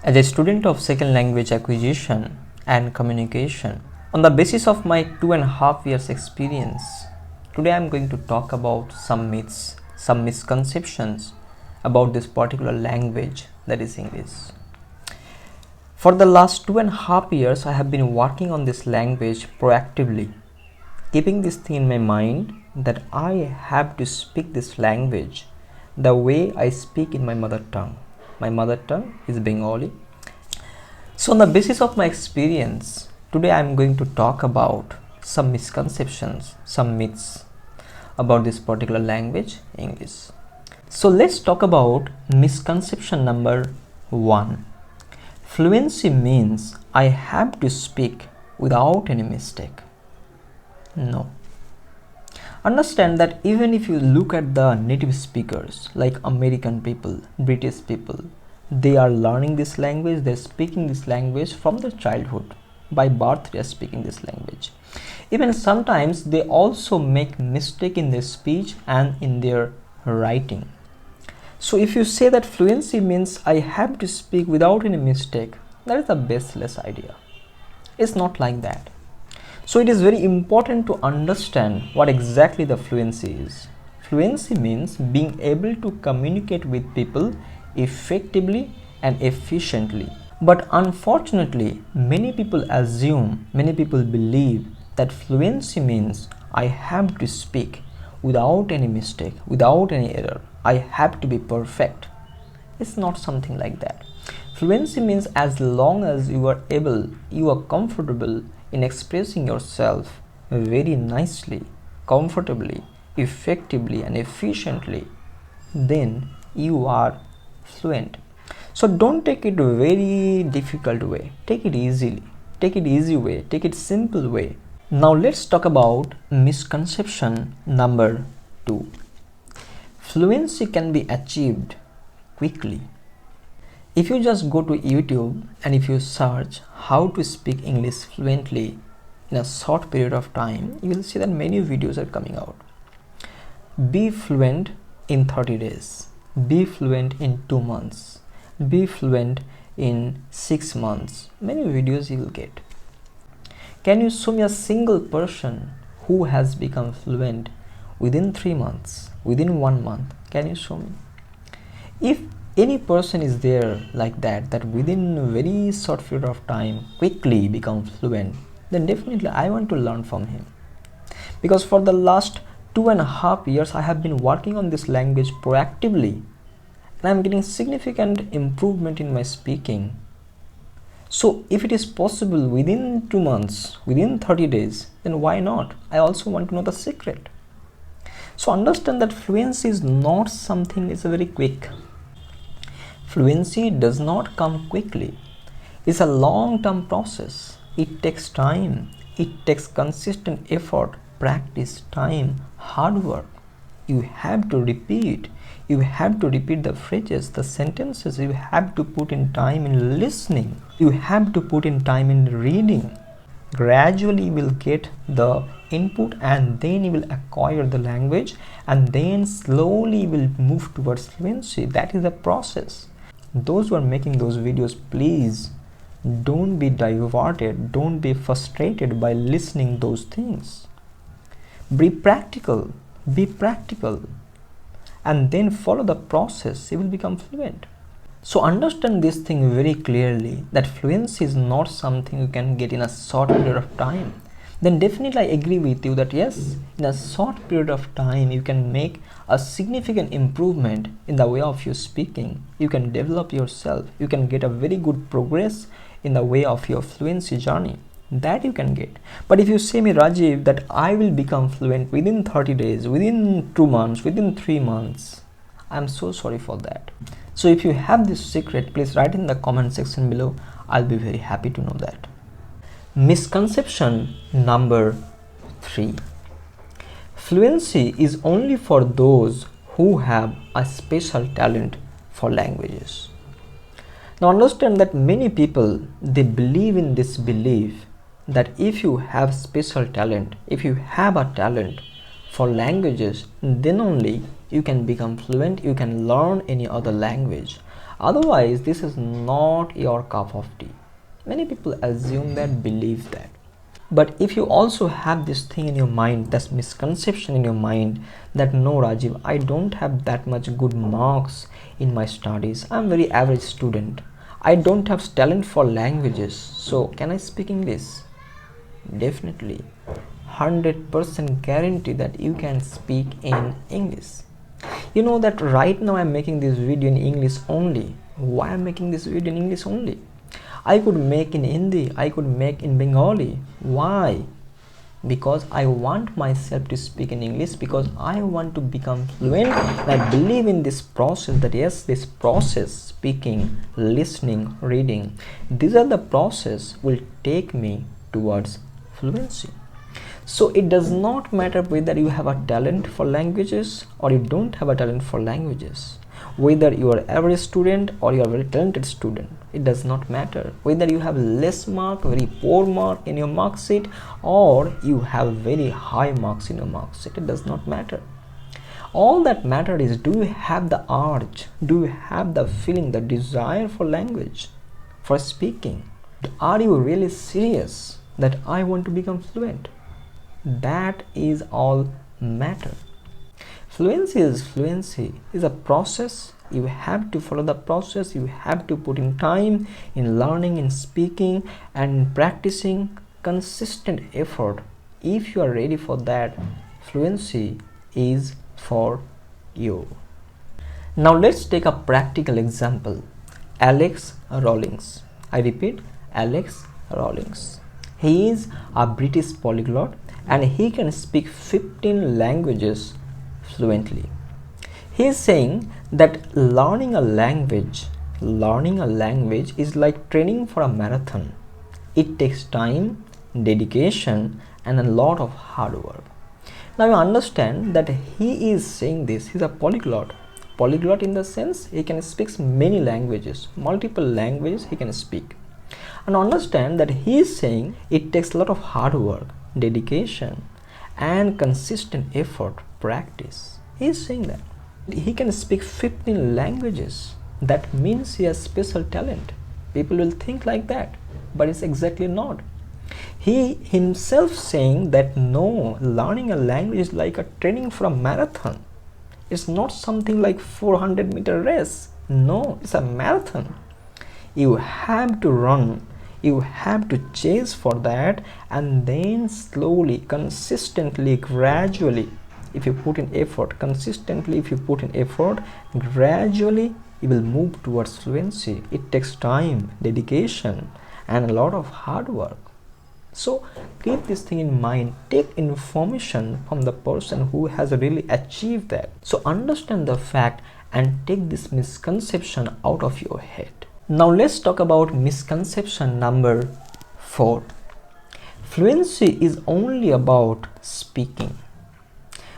As a student of second language acquisition and communication, on the basis of my 2.5 years experience, today I am going to talk about some myths, some misconceptions about this particular language, that is English. For the last 2.5 years, I have been working on this language proactively, keeping this thing in my mind that I have to speak this language the way I speak in my mother tongue. My mother tongue is Bengali. So on the basis of my experience, today I am going to talk about some misconceptions, some myths about this particular language, English. So let's talk about misconception number 1. Fluency means I have to speak without any mistake. No. Understand that even if you look at the native speakers like American people, British people, they are learning this language, they're speaking this language from their childhood. By birth they are speaking this language. Even sometimes they also make mistake in their speech and in their writing. So if you say that fluency means I have to speak without any mistake, that is a baseless idea. It's not like that. So it is very important to understand what exactly the fluency is. Fluency means being able to communicate with people effectively and efficiently. But unfortunately, many people assume, many people believe that fluency means I have to speak without any mistake, without any error. I have to be perfect. It's not something like that. Fluency means as long as you are able, you are comfortable in expressing yourself very nicely, comfortably, effectively and efficiently, then you are fluent. So don't take it a very difficult way. Take it easily. Take it easy way. Take it simple way. Now let's talk about misconception number 2. Fluency can be achieved quickly. If you just go to YouTube and if you search how to speak English fluently in a short period of time, you will see that many videos are coming out. Be fluent in 30 days. Be fluent in 2 months. Be fluent in 6 months. Many videos you will get. Can you show me a single person who has become fluent within 3 months, within 1 month? Can you show me? If any person is there like that within a very short period of time quickly becomes fluent, then definitely I want to learn from him. Because for the last 2.5 years, I have been working on this language proactively and I'm getting significant improvement in my speaking. So if it is possible within 2 months, within 30 days, then why not? I also want to know the secret. So understand that fluency is not something, it's a very quick. Fluency does not come quickly. It's a long-term process. It takes time. It takes consistent effort, practice, time, hard work. You have to repeat. You have to repeat the phrases, the sentences. You have to put in time in listening. You have to put in time in reading. Gradually you will get the input and then you will acquire the language and then slowly you will move towards fluency. That is the process. Those who are making those videos, please don't be diverted, don't be frustrated by listening those things. Be practical and then follow the process. You will become fluent. So understand this thing very clearly, that fluency is not something you can get in a short period of time. Then definitely I agree with you that yes, in a short period of time you can make a significant improvement in the way of your speaking. You can develop yourself. You can get a very good progress in the way of your fluency journey. That you can get. But if you say me, Rajib, that I will become fluent within 30 days, within 2 months, within 3 months, I'm so sorry for that. So if you have this secret, please write in the comment section below. I'll be very happy to know that. Misconception number 3. Fluency is only for those who have a special talent for languages. Now understand that many people, they believe in this belief that if you have special talent, if you have a talent for languages, then only you can become fluent, you can learn any other language. Otherwise, this is not your cup of tea. Many people assume that, believe that. But if you also have this thing in your mind, this misconception in your mind that no, Rajiv, I don't have that much good marks in my studies. I'm a very average student. I don't have talent for languages. So can I speak English? Definitely. 100% guarantee that you can speak in English. You know that right now I'm making this video in English only. Why I'm making this video in English only? I could make in Hindi, I could make in Bengali. Why? Because I want myself to speak in English, because I want to become fluent, and I believe in this process, that yes, this process, speaking, listening, reading, these are the process will take me towards fluency. So it does not matter whether you have a talent for languages or you don't have a talent for languages. Whether you are average student or you are very talented student, it does not matter. Whether you have less mark, very poor mark in your mark sheet, or you have very high marks in your mark sheet, it does not matter. All that matter is, do you have the urge, do you have the feeling, the desire for language, for speaking? Are you really serious that I want to become fluent? That is all matter. Fluency is a process. You have to follow the process. You have to put in time in learning, in speaking, and practicing, consistent effort. If you are ready for that, fluency is for you. Now let's take a practical example. Alex Rawlings. I repeat, Alex Rawlings. He is a British polyglot and he can speak 15 languages fluently. He is saying that learning a language is like training for a marathon. It takes time, dedication, and a lot of hard work. Now you understand that he is saying this. He's a polyglot. Polyglot in the sense he can speak many languages, multiple languages he can speak. And understand that he is saying it takes a lot of hard work, dedication, and consistent effort, practice. He is saying that he can speak 15 languages. That means he has special talent. People will think like that, but it's exactly not. He himself saying that no, learning a language is like a training for a marathon. It's not something like 400-meter race. No, it's a marathon. You have to run, you have to chase for that, and then slowly, consistently, gradually, if you put in effort, consistently, if you put in effort, gradually you will move towards fluency. It takes time, dedication, and a lot of hard work. So keep this thing in mind. Take information from the person who has really achieved that. So understand the fact and take this misconception out of your head. Now let's talk about misconception number 4. Fluency is only about speaking.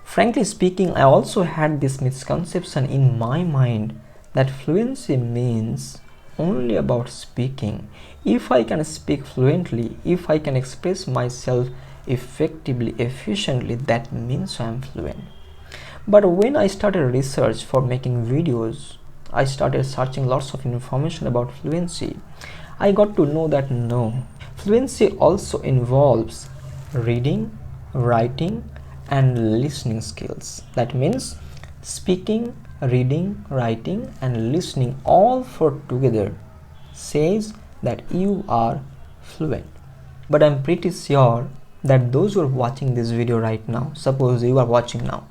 Frankly speaking, I also had this misconception in my mind that fluency means only about speaking. If I can speak fluently, if I can express myself effectively, efficiently, that means I am fluent. But when I started research for making videos, I started searching lots of information about fluency. I got to know that no, fluency also involves reading, writing, and listening skills. That means speaking, reading, writing, and listening all four together says that you are fluent. But I'm pretty sure that those who are watching this video right now, suppose you are watching now,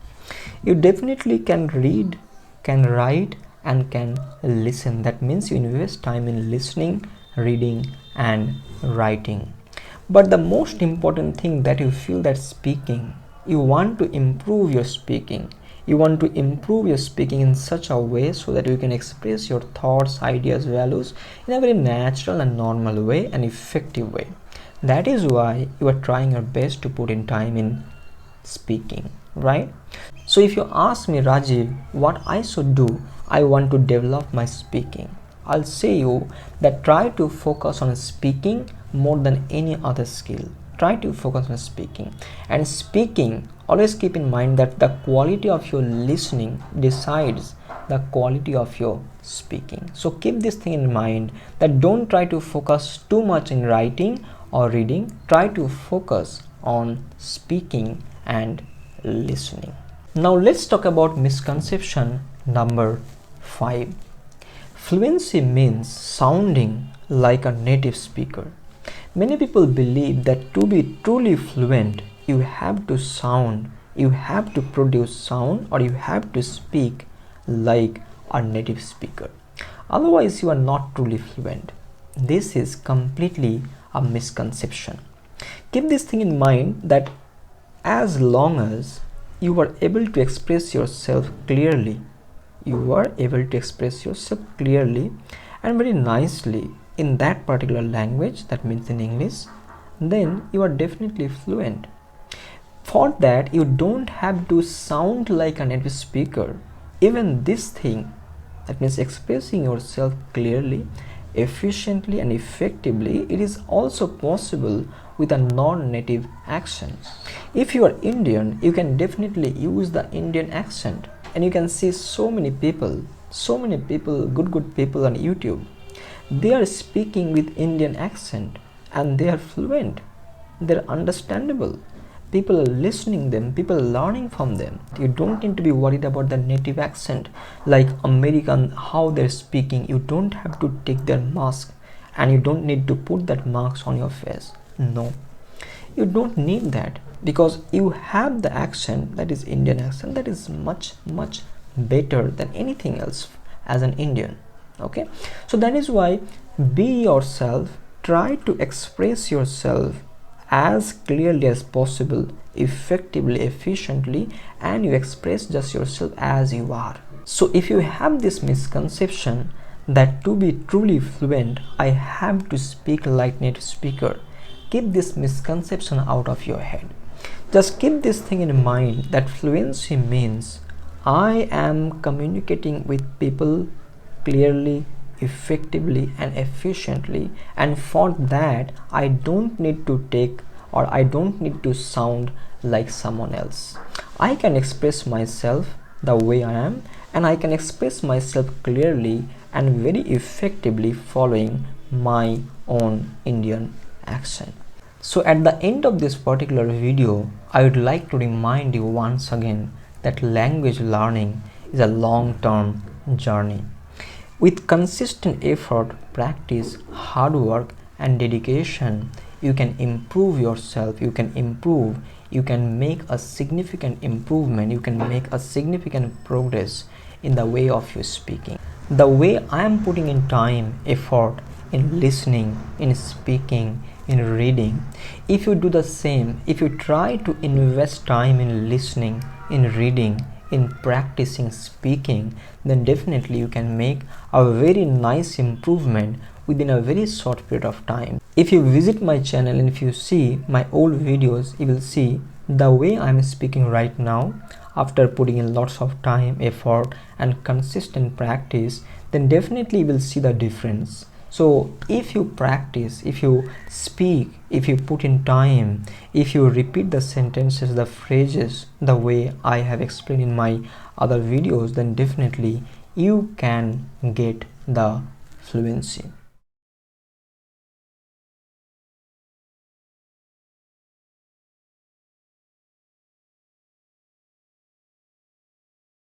you definitely can read, can write, and can listen. That means you invest time in listening, reading, and writing. But the most important thing that you feel that speaking, you want to improve your speaking. You want to improve your speaking in such a way so that you can express your thoughts, ideas, values in a very natural and normal way and effective way. That is why you are trying your best to put in time in speaking, right? So if you ask me, Rajib, what I should do, I want to develop my speaking. I'll say you that try to focus on speaking more than any other skill. Try to focus on speaking. And speaking, always keep in mind that the quality of your listening decides the quality of your speaking. So keep this thing in mind, that don't try to focus too much in writing or reading. Try to focus on speaking and listening. Now let's talk about misconception number 5. Fluency means sounding like a native speaker. Many people believe that to be truly fluent, you have to sound, you have to produce sound, or you have to speak like a native speaker. Otherwise, you are not truly fluent. This is completely a misconception. Keep this thing in mind, that as long as you are able to express yourself clearly, and very nicely in that particular language, that means in English, then you are definitely fluent. For that, you don't have to sound like a native speaker. Even this thing, that means expressing yourself clearly, efficiently and effectively, it is also possible with a non-native accent. If you are Indian, you can definitely use the Indian accent, and you can see so many people, good people on YouTube. They are speaking with Indian accent and they are fluent. They're understandable. People are listening them, people are learning from them. You don't need to be worried about the native accent like American, how they're speaking. You don't have to take their mask, and you don't need to put that mask on your face. No, you don't need that, because you have the accent, that is Indian accent, that is much better than anything else as an Indian. Okay, so that is why, be yourself, try to express yourself as clearly as possible, effectively, efficiently, and you express just yourself as you are. So if you have this misconception that to be truly fluent, I have to speak like native speaker, keep this misconception out of your head. Just keep this thing in mind, that fluency means I am communicating with people clearly, effectively and efficiently, and for that I don't need to take, or I don't need to sound like someone else. I can express myself the way I am, and I can express myself clearly and very effectively following my own Indian accent. So at the end of this particular video, I would like to remind you once again that language learning is a long-term journey. With consistent effort, practice, hard work and dedication, you can improve yourself, you can make a significant improvement, you can make a significant progress in the way of your speaking. The way I am putting in time, effort in listening, in speaking, in reading, if you do the same, if you try to invest time in listening, in reading, in practicing speaking, then definitely you can make a very nice improvement within a very short period of time. If you visit my channel and if you see my old videos, you will see the way I am speaking right now. After putting in lots of time, effort and consistent practice, then definitely you will see the difference. So if you practice, if you speak, if you put in time, if you repeat the sentences, the phrases the way I have explained in my other videos, then definitely you can get the fluency.